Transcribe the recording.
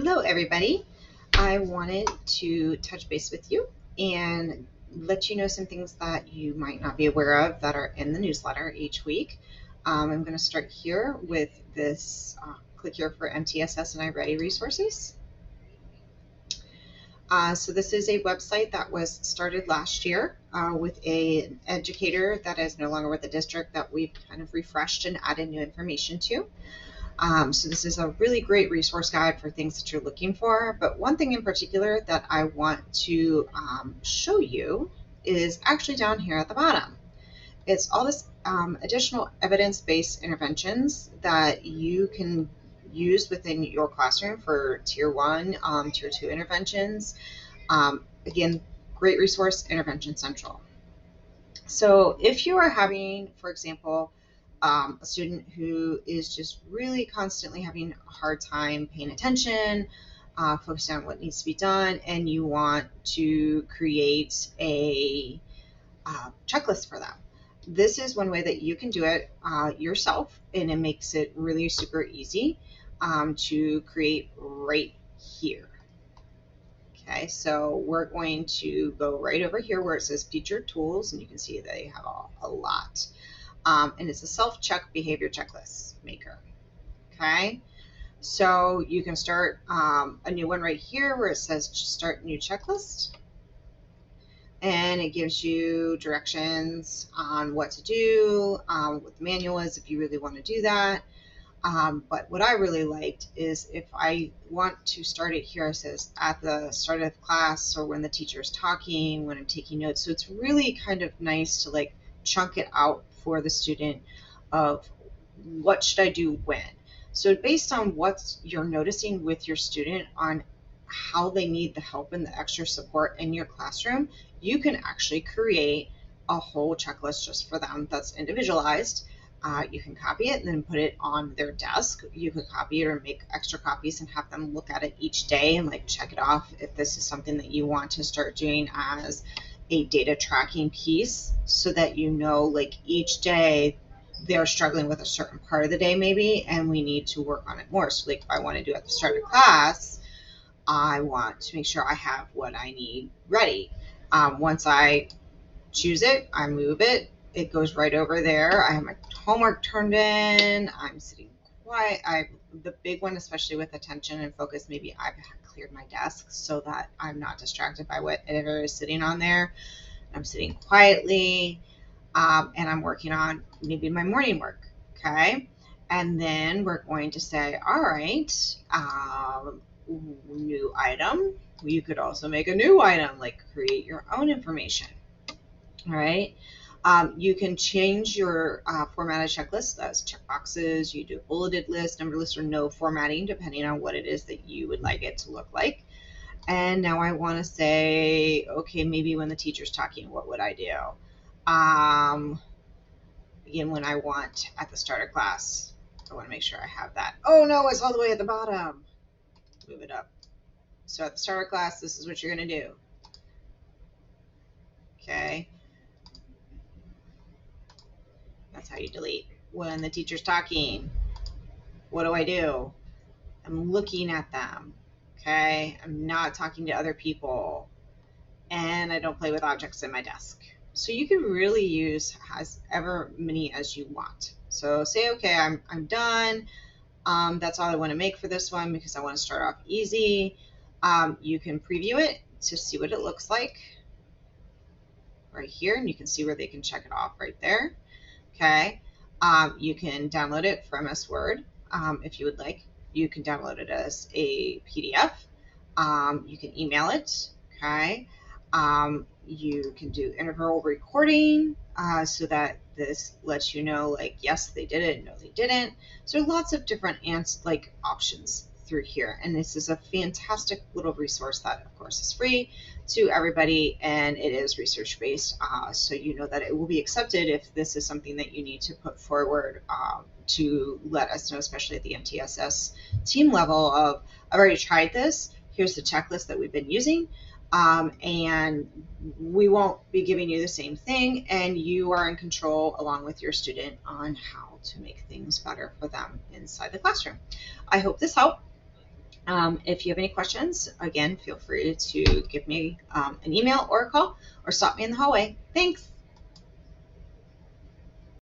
Hello, everybody. I wanted to touch base with you and let you know some things that you might not be aware of that are in the newsletter each week. I'm going to start here with this click here for MTSS and iReady resources. So this is a website that was started last year with an educator that is no longer with the district that we've kind of refreshed and added new information to. So this is a really great resource guide for things that you're looking for. But one thing in particular that I want to show you is actually down here at the bottom. It's all this additional evidence-based interventions that you can use within your classroom for Tier 1, Tier 2 interventions. Again, great resource, Intervention Central. So if you are having, for example, a student who is just really constantly having a hard time paying attention, focusing on what needs to be done, and you want to create a checklist for them. This is one way that you can do it yourself, and it makes it really super easy to create right here. Okay, so we're going to go right over here where it says Featured Tools, and you can see they have a lot. And it's a self-check behavior checklist maker. Okay, so you can start a new one right here where it says Start New Checklist. And it gives you directions on what to do, what the manual is if you really want to do that. But what I really liked is if I want to start it here, it says at the start of class or when the teacher's talking, when I'm taking notes. So it's really kind of nice to like chunk it out for the student of what should I do when. So based on what you're noticing with your student on how they need the help and the extra support in your classroom, you can actually create a whole checklist just for them that's individualized. You can copy it and then put it on their desk. You could copy it or make extra copies and have them look at it each day and like check it off if this is something that you want to start doing as a data tracking piece, so that you know like each day they're struggling with a certain part of the day maybe, and we need to work on it more. So like if I want to do at the start of class, I want to make sure I have what I need ready. Once I choose it, I move it, it goes right over there. I have my homework turned in, I'm sitting quiet. The big one, especially with attention and focus, maybe I've cleared my desk so that I'm not distracted by whatever is sitting on there. I'm sitting quietly, and I'm working on maybe my morning work. Okay, and then we're going to say, all right, new item. You could also make a new item, like create your own information. All right. You can change your formatted checklist. That's checkboxes. You do a bulleted list, number list, or no formatting, depending on what it is that you would like it to look like. And now I want to say, okay, maybe when the teacher's talking, what would I do? Again, when I want at the start of class, I want to make sure I have that. Oh no, it's all the way at the bottom. Move it up. So at the start of class, this is what you're going to do. Okay. That's how you delete. When the teacher's talking, what do? I'm looking at them. Okay. I'm not talking to other people. And I don't play with objects in my desk. So you can really use as ever many as you want. So say, okay, I'm done. That's all I want to make for this one because I want to start off easy. You can preview it to see what it looks like right here, and you can see where they can check it off right there. Okay. You can download it from MS Word if you would like. You can download it as a PDF. You can email it. Okay. You can do interval recording so that this lets you know, like, yes, they did it, no, they didn't. So lots of different options through here. And this is a fantastic little resource that, of course, is free to everybody, and it is research-based. So you know that it will be accepted if this is something that you need to put forward to let us know, especially at the MTSS team level of, I've already tried this. Here's the checklist that we've been using. And we won't be giving you the same thing, and you are in control along with your student on how to make things better for them inside the classroom. I hope this helped. If you have any questions, again, feel free to give me an email or a call or stop me in the hallway. Thanks.